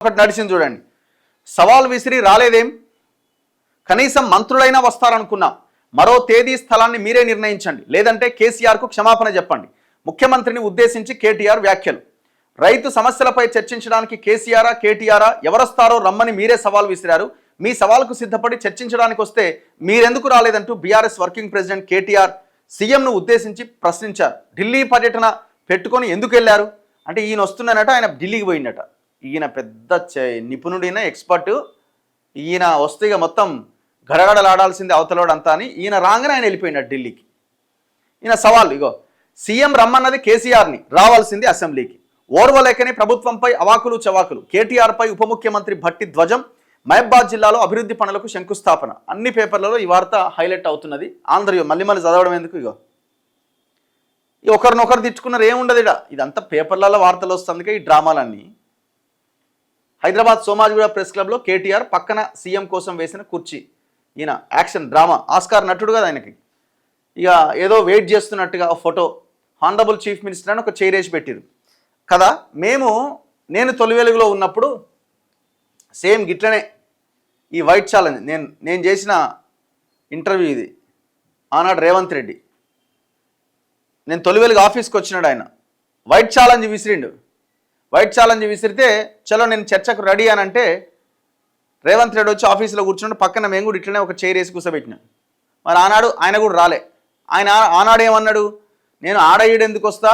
ఒకటి నడిచింది చూడండి. సవాల్ విసిరి రాలేదేం, కనీసం మంత్రులైనా వస్తారనుకున్నాం, మరో తేదీ స్థలాన్ని మీరే నిర్ణయించండి, లేదంటే కేసీఆర్కు క్షమాపణ చెప్పండి. ముఖ్యమంత్రిని ఉద్దేశించి కేటీఆర్ వ్యాఖ్యలు. రైతు సమస్యలపై చర్చించడానికి కేసీఆరా కేటీఆరా, ఎవరొస్తారో రమ్మని మీరే సవాల్ విసిరారు. మీ సవాల్కు సిద్ధపడి చర్చించడానికి వస్తే మీరెందుకు రాలేదంటూ బీఆర్ఎస్ వర్కింగ్ ప్రెసిడెంట్ కేటీఆర్ సీఎంను ఉద్దేశించి ప్రశ్నించారు. ఢిల్లీ పర్యటన పెట్టుకొని ఎందుకు వెళ్ళారు అంటే, ఈయన వస్తున్నానట, ఆయన ఢిల్లీకి పోయిందట. ఈయన పెద్ద నిపుణుడైన ఎక్స్పర్ట్, ఈయన వస్తే ఇక మొత్తం గడగడలాడాల్సింది అవతలోడు అంతా అని ఈయన రాగానే ఆయన వెళ్ళిపోయినాడు ఢిల్లీకి. ఈయన సవాల్, ఇగో సీఎం రమ్మన్నది కేసీఆర్ని, రావాల్సింది అసెంబ్లీకి. ఓర్వలేకనే ప్రభుత్వంపై అవాకులు చవాకులు. కేటీఆర్పై ఉప ముఖ్యమంత్రి భట్టి ధ్వజం. మహబాద్ జిల్లాలో అభివృద్ధి పనులకు శంకుస్థాపన. అన్ని పేపర్లలో ఈ వార్త హైలైట్ అవుతున్నది. ఆంధ్రయో మళ్ళీ చదవడం ఎందుకు, ఇగో ఒకరినొకరు తిట్టుకున్నారు, ఏముండదు ఇడ. ఇదంతా పేపర్లలో వార్తలు వస్తుంది ఈ డ్రామాలన్నీ. హైదరాబాద్ సోమాజిగూడ ప్రెస్ క్లబ్లో కేటీఆర్ పక్కన సీఎం కోసం వేసిన కుర్చీ. ఈయన యాక్షన్ డ్రామా, ఆస్కార్ నటుడు కదా ఆయనకి. ఇక ఏదో వెయిట్ చేస్తున్నట్టుగా ఫోటో, హానరబుల్ చీఫ్ మినిస్టర్ అని ఒక చైర్ వేసి పెట్టిరు కదా. నేను తొలి వెలుగులో ఉన్నప్పుడు సేమ్ గిట్లనే ఈ వైట్ ఛాలెంజ్ నేను చేసిన ఇంటర్వ్యూ ఇది. ఆనాడు రేవంత్ రెడ్డి, నేను తొలి వెలుగు ఆఫీస్కి వచ్చినాడు, ఆయన వైట్ ఛాలెంజ్ విసిరిండు. వైట్ ఛాలెంజ్ విసిరితే చలో నేను చర్చకు రెడీ అని అంటే, రేవంత్ రెడ్డి వచ్చి ఆఫీస్లో కూర్చున్నాడు, పక్కన మేము కూడా ఇట్లనే ఒక చైర్ వేసి కూర్చోబెట్టినాం. మరి ఆనాడు ఆయన కూడా రాలే. ఆయన ఆనాడు ఏమన్నాడు, నేను ఈడెందుకు వస్తా,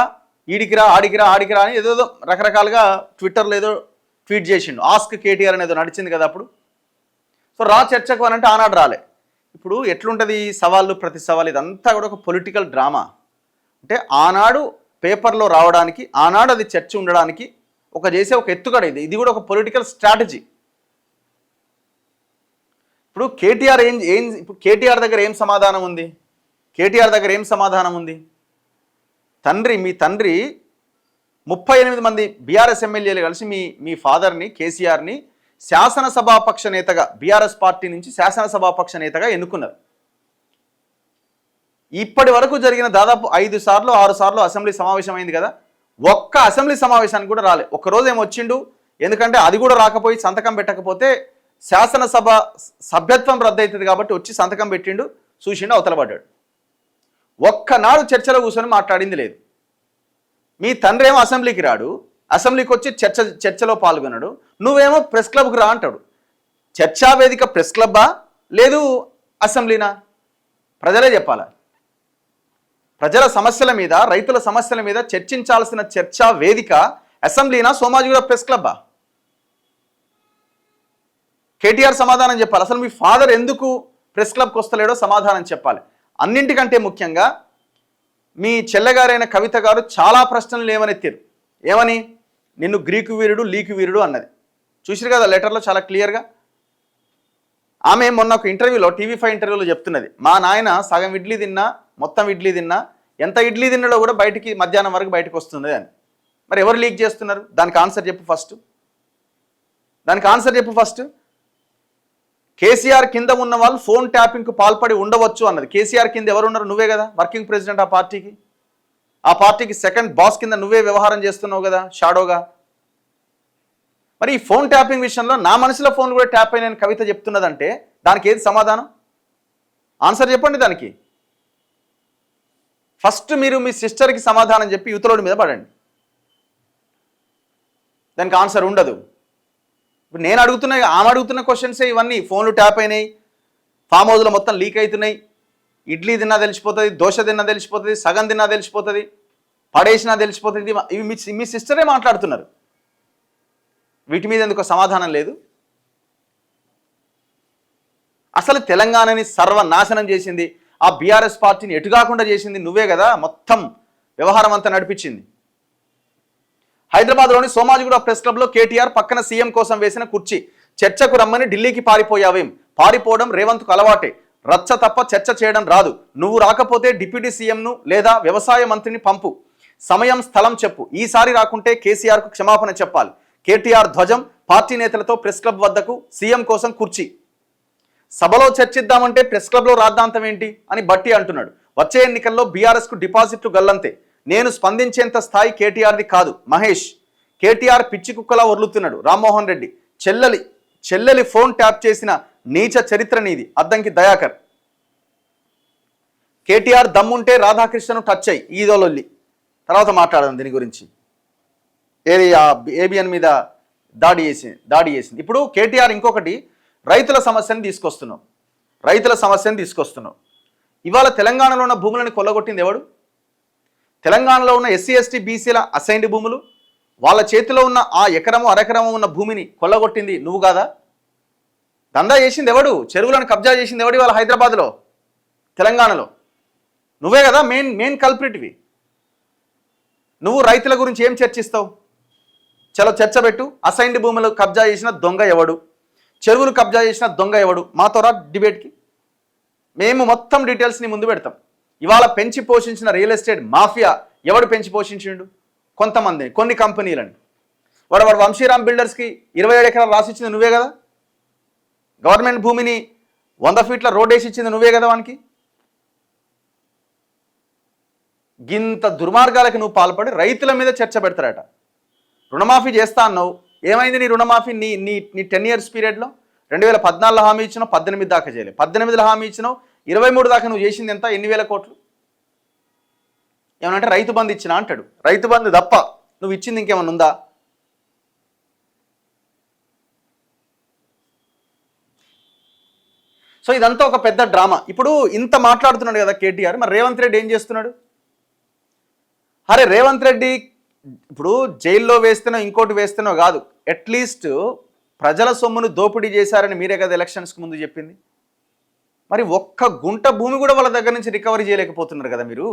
ఈడికిరా ఆడికిరా ఆడికిరా అని ఏదో రకరకాలుగా ట్విట్టర్లో ఏదో ట్వీట్ చేసిండు. ఆస్క్ కేటీఆర్ అనేది నడిచింది కదా అప్పుడు. సో రా చర్చకు అని అంటే ఆనాడు రాలే. ఇప్పుడు ఎట్లుంటుంది సవాళ్ళు ప్రతి సవాల్, ఇదంతా కూడా ఒక పొలిటికల్ డ్రామా. అంటే ఆనాడు పేపర్లో రావడానికి, ఆనాడు అది చర్చ ఉండడానికి చేసే ఒక ఎత్తుగడ ఇది కూడా ఒక పొలిటికల్ స్ట్రాటజీ. ఇప్పుడు కేటీఆర్ దగ్గర ఏం సమాధానం ఉంది? కేటీఆర్ దగ్గర ఏం సమాధానం ఉంది? మీ తండ్రి 38 మంది బీఆర్ఎస్ ఎమ్మెల్యేలు కలిసి మీ ఫాదర్ని కేసీఆర్ని శాసనసభాపక్ష నేతగా, బీఆర్ఎస్ పార్టీ నుంచి శాసనసభాపక్ష నేతగా ఎన్నుకున్నారు. ఇప్పటి వరకు జరిగిన దాదాపు 5 సార్లు 6 సార్లు అసెంబ్లీ సమావేశం అయింది కదా, ఒక్క అసెంబ్లీ సమావేశానికి కూడా రాలే. ఒక్కరోజు ఏమొచ్చిండు, ఎందుకంటే అది కూడా రాకపోయి సంతకం పెట్టకపోతే శాసనసభ సభ్యత్వం రద్దు అవుతుంది కాబట్టి వచ్చి సంతకం పెట్టిండు, చూసిండు, అవతల పడ్డాడు. ఒక్కనాడు చర్చలో కూర్చొని మాట్లాడింది లేదు. మీ తండ్రి ఏమో అసెంబ్లీకి రాడు, అసెంబ్లీకి వచ్చి చర్చలో పాల్గొన్నాడు, నువ్వేమో ప్రెస్ క్లబ్కి రా అంటాడు. చర్చా వేదిక ప్రెస్ క్లబ్బా లేదు అసెంబ్లీనా? ప్రజలే చెప్పాలా. ప్రజల సమస్యల మీద, రైతుల సమస్యల మీద చర్చించాల్సిన చర్చా వేదిక అసెంబ్లీనా, సోమాజిగూడ ప్రెస్ క్లబ్బా? కేటీఆర్ సమాధానం చెప్పాలి. అసలు మీ ఫాదర్ ఎందుకు ప్రెస్ క్లబ్కి వస్తలేడో సమాధానం చెప్పాలి. అన్నింటికంటే ముఖ్యంగా మీ చెల్లెగారైన కవిత గారు చాలా ప్రశ్నలు లేవనెత్తారు. ఏమని? నిన్ను గ్రీకు వీరుడు, లీకు వీరుడు అన్నది. చూసిరు కదా లెటర్లో చాలా క్లియర్గా. ఆమె మొన్న ఒక ఇంటర్వ్యూలో, TV5 ఇంటర్వ్యూలో చెప్తున్నది, మా నాయన సగం ఇడ్లీ తిన్నా, మొత్తం ఇడ్లీ తిన్నా, ఎంత ఇడ్లీ తిన్నాడో కూడా బయటికి మధ్యాహ్నం వరకు బయటకు వస్తుంది అని. మరి ఎవరు లీక్ చేస్తున్నారు? దానికి ఆన్సర్ చెప్పు ఫస్ట్. కేసీఆర్ కింద ఉన్న వాళ్ళు ఫోన్ ట్యాపింగ్కు పాల్పడి ఉండవచ్చు అన్నది. కేసీఆర్ కింద ఎవరున్నారు? నువ్వే కదా వర్కింగ్ ప్రెసిడెంట్ ఆ పార్టీకి సెకండ్ బాస్ కింద నువ్వే వ్యవహారం చేస్తున్నావు కదా షాడోగా. మరి ఈ ఫోన్ ట్యాపింగ్ విషయంలో నా మనసులో ఫోన్ కూడా ట్యాప్ అయిన కవిత చెప్తున్నదంటే దానికి ఏది సమాధానం? ఆన్సర్ చెప్పండి దానికి. ఫస్ట్ మీరు మీ సిస్టర్కి సమాధానం చెప్పి యువతలోడి మీద పడండి. దానికి ఆన్సర్ ఉండదు. ఇప్పుడు నేను ఆమె అడుగుతున్న క్వశ్చన్సే ఇవన్నీ. ఫోన్లు ట్యాప్ అయినాయి, ఫామ్ హౌస్లో మొత్తం లీక్ అవుతున్నాయి, ఇడ్లీ తిన్నా తెలిసిపోతుంది, దోశ తిన్నా తెలిసిపోతుంది, సగం తిన్నా తెలిసిపోతుంది, పడేసినా తెలిసిపోతుంది. ఇవి మీ సిస్టరే మాట్లాడుతున్నారు. వీటి మీద ఎందుకు సమాధానం లేదు? అసలు తెలంగాణని సర్వనాశనం చేసింది, ఆ బీఆర్ఎస్ పార్టీని ఎటుకాకుండా చేసింది నువ్వే కదా. మొత్తం వ్యవహారం అంతా నడిపించింది. హైదరాబాద్లోని సోమాజిగూడ ప్రెస్ క్లబ్లో కేటీఆర్ పక్కన సీఎం కోసం వేసిన కుర్చీ. చర్చకు రమ్మని ఢిల్లీకి పారిపోయావేం? పారిపోవడం రేవంత్కు అలవాటే. రచ్చ తప్ప చర్చ చేయడం రాదు. నువ్వు రాకపోతే డిప్యూటీ సీఎంను లేదా వ్యవసాయ మంత్రిని పంపు. సమయం స్థలం చెప్పు. ఈసారి రాకుంటే కేసీఆర్కు క్షమాపణ చెప్పాలి. కేటీఆర్ ధ్వజం. పార్టీ నేతలతో ప్రెస్ క్లబ్ వద్దకు సీఎం కోసం కుర్చీ. సభలో చర్చిద్దామంటే ప్రెస్ క్లబ్లో రాద్ధాంతం ఏంటి అని బట్టి అంటున్నాడు. వచ్చే ఎన్నికల్లో బీఆర్ఎస్కు డిపాజిట్లు గల్లంతే. నేను స్పందించేంత స్థాయి కేటీఆర్ది కాదు. మహేష్ కేటీఆర్ పిచ్చి కుక్కలా వరులుతున్నాడు. రామ్మోహన్ రెడ్డి చెల్లెలి ఫోన్ ట్యాప్ చేసిన నీచ చరిత్ర నీది. అద్దంకి దయాకర్. కేటీఆర్ దమ్ముంటే రాధాకృష్ణను టచ్ అయ్యి ఈదోలొల్లి తర్వాత మాట్లాడదాం దీని గురించి. ఏది ఏబిఎన్ మీద దాడి చేసింది. ఇప్పుడు కేటీఆర్ ఇంకొకటి రైతుల సమస్యను తీసుకొస్తున్నాం. ఇవాళ తెలంగాణలో ఉన్న భూములను కొల్లగొట్టింది ఎవడు? తెలంగాణలో ఉన్న ఎస్సీ ఎస్టీ బీసీల అసైన్డ్ భూములు, వాళ్ళ చేతిలో ఉన్న ఆ ఎకరము అరెకరము ఉన్న భూమిని కొల్లగొట్టింది నువ్వు కాదా? దందా చేసింది ఎవడు? చెరువులను కబ్జా చేసింది ఎవడు? ఇవాళ హైదరాబాద్లో తెలంగాణలో నువ్వే కదా మెయిన్ కల్ప్రిట్వి. నువ్వు రైతుల గురించి ఏం చర్చిస్తావు? చలో చర్చ పెట్టు. అసైన్డ్ భూములు కబ్జా చేసిన దొంగ ఎవడు? చెరువులు కబ్జా చేసిన దొంగ ఎవడు? మాతో రా డిబేట్కి. మేము మొత్తం డీటెయిల్స్ని ముందు పెడతాం. ఇవాళ పెంచి పోషించిన రియల్ ఎస్టేట్ మాఫియా ఎవడు పెంచి పోషించిండు? కొంతమంది, కొన్ని కంపెనీలని. వాడు వంశీరామ్ బిల్డర్స్కి 27 ఎకరాలు రాసిచ్చింది నువ్వే కదా? గవర్నమెంట్ భూమిని 100 ఫీట్ల రోడ్ వేసి ఇచ్చింది నువ్వే కదా వానికి? గింత దుర్మార్గాలకి నువ్వు పాల్పడి రైతుల మీద చర్చ పెడతారట. రుణమాఫీ చేస్తా అన్నావు, ఏమైంది నీ రుణమాఫీ? నీ 10 years పీరియడ్లో 2014లో హామీ ఇచ్చినావు, 18 దాకా చేయలేదు. 18లో హామీ ఇచ్చినావు, 23 దాకా నువ్వు చేసింది ఎంత? ఎన్ని వేల కోట్లు? ఏమనంటే రైతు బంధు ఇచ్చినా అంటాడు. రైతు బంధు తప్ప నువ్వు ఇచ్చింది ఇంకేమన్నా ఉందా? సో ఇదంతా ఒక పెద్ద డ్రామా. ఇప్పుడు ఇంత మాట్లాడుతున్నాడు కదా కేటీఆర్, మరి రేవంత్ రెడ్డి ఏం చేస్తున్నాడు? అరే రేవంత్ రెడ్డి ఇప్పుడు జైల్లో వేస్తేనో ఇంకోటి వేస్తేనో కాదు, అట్లీస్ట్ ప్రజల సొమ్మును దోపిడీ చేశారని మీరే కదా ఎలక్షన్స్కి ముందు చెప్పింది. మరి ఒక్క గుంట భూమి కూడా వాళ్ళ దగ్గర నుంచి రికవరీ చేయలేకపోతున్నారు కదా మీరు.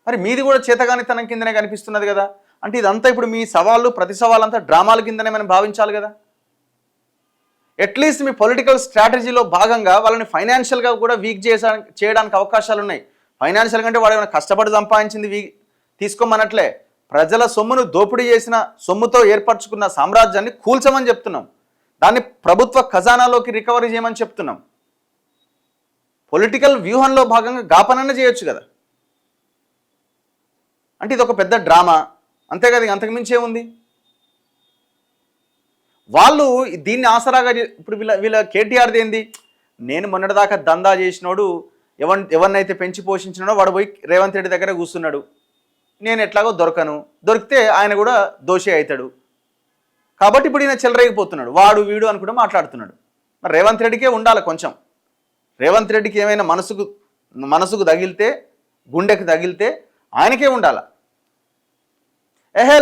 మరి మీది కూడా చేతగానితనం కిందనే కనిపిస్తున్నది కదా. అంటే ఇదంతా ఇప్పుడు మీ సవాళ్ళు, ప్రతి సవాల్ అంతా డ్రామాల కిందనే మనం భావించాలి కదా. అట్లీస్ట్ మీ పొలిటికల్ స్ట్రాటజీలో భాగంగా వాళ్ళని ఫైనాన్షియల్గా కూడా వీక్ చేయడానికి అవకాశాలు ఉన్నాయి. ఫైనాన్షియల్ కంటే వాడు ఏమైనా కష్టపడి సంపాదించింది తీసుకోమన్నట్లే. ప్రజల సొమ్మును దోపిడీ చేసిన సొమ్ముతో ఏర్పరచుకున్న సామ్రాజ్యాన్ని కూల్చమని చెప్తున్నాం. దాన్ని ప్రభుత్వ ఖజానాలోకి రికవరీ చేయమని చెప్తున్నాం. పొలిటికల్ వ్యూహంలో భాగంగా గాపనన్న చేయొచ్చు కదా. అంటే ఇది ఒక పెద్ద డ్రామా అంతే కదా, అంతకుమించి ఏముంది? వాళ్ళు దీన్ని ఆసరాగా ఇప్పుడు వీళ్ళ కేటీఆర్ది ఏంది? నేను మొన్నటిదాకా దందా చేసినోడు ఎవరినైతే పెంచి పోషించినాడో వాడు పోయి రేవంత్ రెడ్డి దగ్గర కూర్చున్నాడు. నేను ఎట్లాగో దొరికితే ఆయన కూడా దోషి అవుతాడు. కాబట్టి ఇప్పుడు ఈయన చెలరేగిపోతున్నాడు. వాడు వీడు అనుకుంటూ మాట్లాడుతున్నాడు. మరి రేవంత్ రెడ్డికే ఉండాలి కొంచెం. రేవంత్ రెడ్డికి ఏమైనా మనసుకు తగిలితే, గుండెకి తగిలితే ఆయనకే ఉండాలి.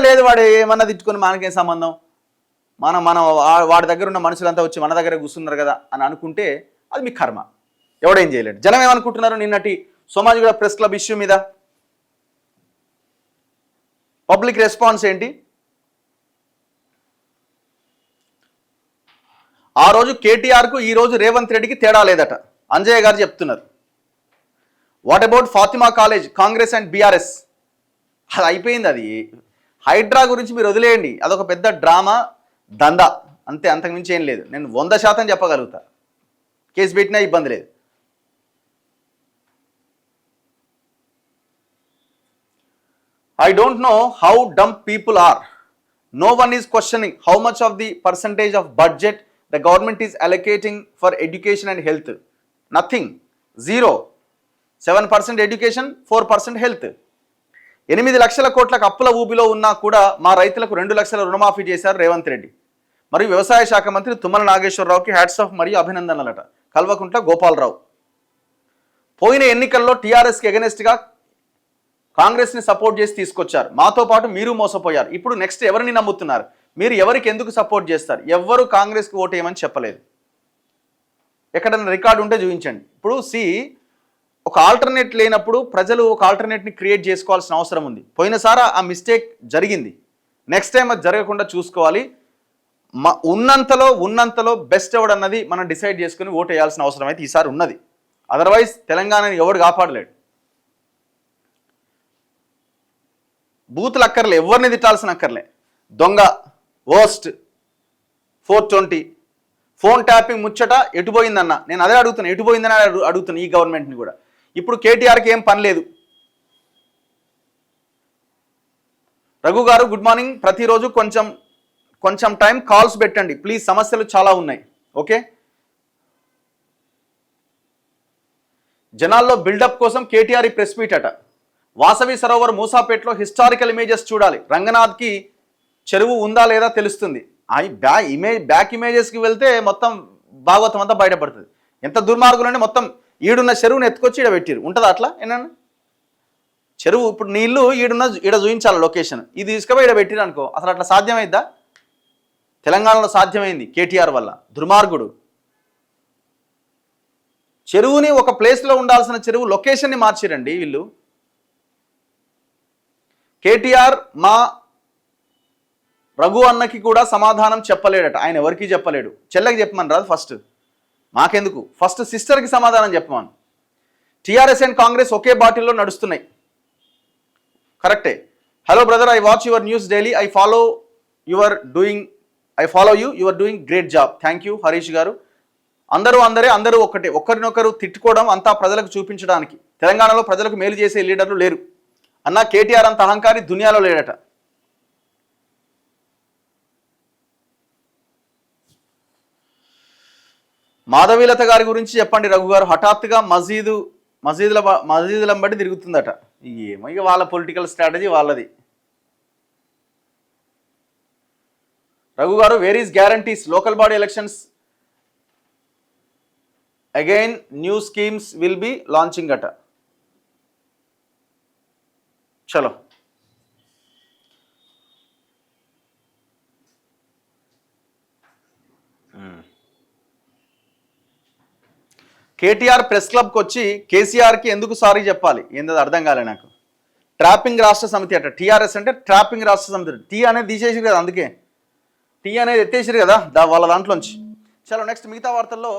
లేదు వాడు ఏమన్నా తిట్టుకొని మనకేం సంబంధం, మన వాడి దగ్గర ఉన్న మనుషులంతా వచ్చి మన దగ్గర కూర్చున్నారు కదా అని అనుకుంటే అది మీ కర్మ. ఎవడేం చేయలేడు. జనం ఏమనుకుంటున్నారు? నిన్నటి సోమాజిగూడ ప్రెస్ క్లబ్ ఇష్యూ మీద పబ్లిక్ రెస్పాన్స్ ఏంటి? ఆ రోజు కేటీఆర్కు ఈ రోజు రేవంత్ రెడ్డికి తేడా లేదట అంజయ్య గారు చెప్తున్నారు. What about Fatima college, Congress and BRS? అది అయిపోయింది. అది హైడ్రా గురించి మీరు వదిలేయండి, అదొక పెద్ద డ్రామా దందా అంతే, అంతకుమించి ఏం లేదు. నేను 100% చెప్పగలుగుతా. కేసు పెట్టినా ఇబ్బంది లేదు. I don't know how dumb people are. No one is questioning how much of the percentage of budget the government is allocating for education and health. Nothing. Zero. 7% education, 4% health. 8 లక్షల కోట్లకు అప్పుల ఊబిలో ఉన్నా కూడా మా రైతులకు 2 లక్షల రుణమాఫీ చేశారు రేవంత్ రెడ్డి. మరియు వ్యవసాయ శాఖ మంత్రి తుమ్మల నాగేశ్వరరావుకి హ్యాట్స్ ఆఫ్ మరియు అభినందనలట కల్వకుంట్ల గోపాలరావు. పోయిన ఎన్నికల్లో టీఆర్ఎస్కి ఎగనెస్ట్గా కాంగ్రెస్ని సపోర్ట్ చేసి తీసుకొచ్చారు. మాతో పాటు మీరు మోసపోయారు. ఇప్పుడు నెక్స్ట్ ఎవరిని నమ్ముతున్నారు? మీరు ఎవరికి ఎందుకు సపోర్ట్ చేస్తారు? ఎవ్వరు కాంగ్రెస్కి ఓటు వేయమని చెప్పలేదు. ఎక్కడన్నా రికార్డు ఉంటే చూపించండి. ఇప్పుడు ఒక ఆల్టర్నేట్ లేనప్పుడు ప్రజలు ఒక ఆల్టర్నేట్ని క్రియేట్ చేసుకోవాల్సిన అవసరం ఉంది. పోయినసారి ఆ మిస్టేక్ జరిగింది. నెక్స్ట్ టైం అది జరగకుండా చూసుకోవాలి. ఉన్నంతలో బెస్ట్ ఎవడన్నది మనం డిసైడ్ చేసుకుని ఓటు వేయాల్సిన అవసరం అయితే ఈసారి ఉన్నది. అదర్వైజ్ తెలంగాణని ఎవడు కాపాడలేడు. బూతులు అక్కర్లే, ఎవరిని తిట్టాల్సిన అక్కర్లే. దొంగ, వర్స్ట్, 420 ఫోన్ ట్యాపింగ్ ముచ్చట ఎటుపోయిందన్న నేను అదే అడుగుతున్నా. ఎటుపోయిందని అడుగుతున్నా ఈ గవర్నమెంట్ని కూడా. ఇప్పుడు కేటీఆర్కి ఏం పని లేదు. రఘు గారు గుడ్ మార్నింగ్. ప్రతిరోజు కొంచెం కొంచెం టైం కాల్స్ పెట్టండి ప్లీజ్, సమస్యలు చాలా ఉన్నాయి. ఓకే, జనాల్లో బిల్డప్ కోసం కేటీఆర్ ప్రెస్ మీట్ అట. వాసవి సరోవర్ మూసాపేటలో హిస్టారికల్ ఇమేజెస్ చూడాలి, రంగనాథ్కి చెరువు ఉందా లేదా తెలుస్తుంది. బ్యాక్ ఇమేజెస్కి వెళ్తే మొత్తం భాగవతం అంతా బయటపడుతుంది. ఎంత దుర్మార్గులని, మొత్తం ఈడున్న చెరువును ఎత్తుకొచ్చి ఈడ పెట్టిరు. ఉంటుందా అట్లా? ఏమన్నా చెరువు ఇప్పుడు నీళ్ళు ఈడ చూపించాలి లొకేషన్, ఇది తీసుకుపోయి ఈడ పెట్టిరు అనుకో, అసలు అట్లా సాధ్యమైద్దా? తెలంగాణలో సాధ్యమైంది కేటీఆర్ వల్ల. దుర్మార్గుడు. చెరువుని ఒక ప్లేస్లో ఉండాల్సిన చెరువు లొకేషన్ని మార్చిరండి వీళ్ళు. కేటీఆర్ మా రఘు అన్నకి కూడా సమాధానం చెప్పలేడట. ఆయన ఎవరికి చెప్పలేడు. చెల్లెకి చెప్పమని రాదు ఫస్ట్, మాకెందుకు, ఫస్ట్ సిస్టర్కి సమాధానం చెప్పమను. టీఆర్ఎస్ అండ్ కాంగ్రెస్ ఒకే బాటిల్లో నడుస్తున్నాయి. కరెక్టే. Hello brother, I watch your news daily, I follow you, you are doing great job. Thank you Harish గారు. అందరూ ఒక్కటే, ఒకరినొకరు తిట్టుకోవడం అంతా ప్రజలకు చూపించడానికి. తెలంగాణలో ప్రజలకు మేలు చేసే లీడర్లు లేరు అన్న. కేటీఆర్ అంత అహంకారి దునియాలో లేడట. మాధవీలత గారి గురించి చెప్పండి రఘు గారు. హఠాత్తుగా మసీదుల బట్టి తిరుగుతుందట. ఏమో ఇక వాళ్ళ పొలిటికల్ స్ట్రాటజీ వాళ్ళది. రఘు గారు, where is guarantees local body elections again new schemes will be launching అట. చలో, కేటీఆర్ ప్రెస్ క్లబ్కి వచ్చి కేసీఆర్కి ఎందుకు సారీ చెప్పాలి? ఏందో అర్థం కాలే నాకు. ట్రాపింగ్ రాష్ట్ర సమితి అట. టీఆర్ఎస్ అంటే ట్రాపింగ్ రాష్ట్ర సమితి. టీ అనేది తీసేసిరు కదా, అందుకే టీ అనేది ఎత్తేసిరు కదా వాళ్ళ దాంట్లోంచి. చలో నెక్స్ట్ మిగతా వార్తల్లో